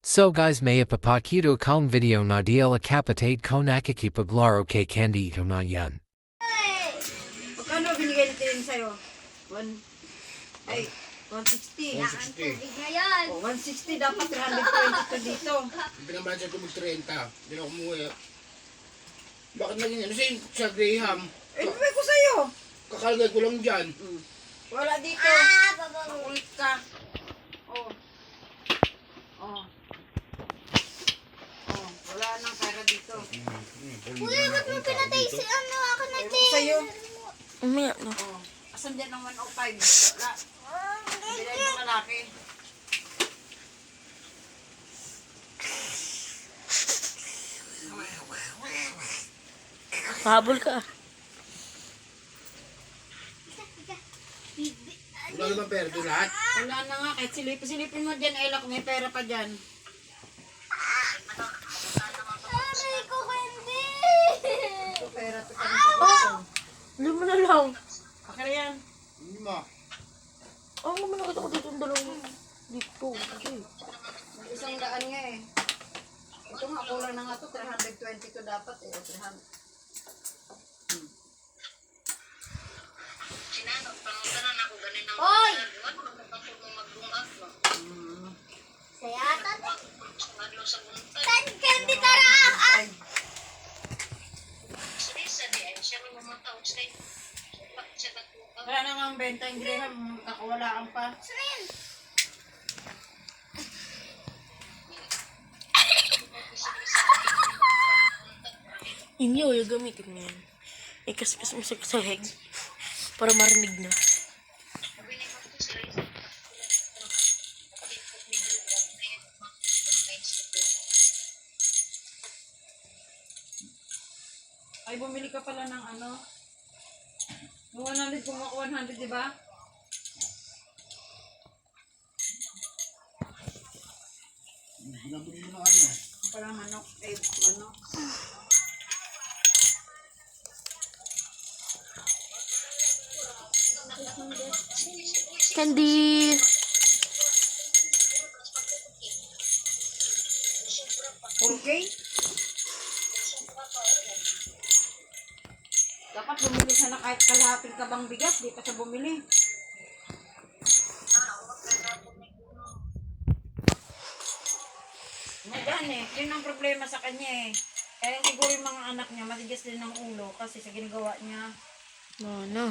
So guys may ipapakito kong video na DL kapitate ko nakikipaglaro kay Candy ito na yan. Magkano binigay nito yun sa'yo? 160. 160. Ngayon. Oh, 160 dapat 320 to dito. Pinabadya ko mag-30. Hindi na ako umuwi. Bakit naging ano sa Graham? Eh, bigay ko sa'yo. Kakalagay ko lang dyan. Wala dito. Makulit ka. Oh. Oh. Oh, wala nang pera dito. Kuya, ba't mo pinatay si ano? Ako na Ewan ko sa'yo. Umiyak na. Oh. Asan dyan ang 105? Wala. Bilay ng lalaki. Habol ka. Wala naman pera doon lahat. Wala na nga. Kahit silipin mo dyan, Ella, kung may pera pa dyan. Sabi ko hindi. Pera to kami sa dito. Hindi mo na lang. Akala yan. Hindi mo. Oo, naman nakita ko dito yung dalawang dito. Okay. May isang daan nga eh. Ito nga, kulang na nga to. 320 to dapat eh. 300. Hoy! Saya ata. Tan candy tara. Ay, wala na nga ang benta yung Graham. Kakawalaan pa. Srin. Inyo, yung gamitin mo yan. Ikas-kas mo sa sahig. Para marinig na. Ay, bumili ka pala ng ano? Yung 100 kung ako 100, di ba? Ginabili mo na ano. Parang manok, eh, ano? Candy! Okay? Dapat bumili siya na kahit kalahating kabang bigas, di pa siya bumili. Yan eh, yun ang problema sa kanya eh. Kaya siguro yung mga anak niya, matigas din ng ulo kasi sa ginagawa niya. No.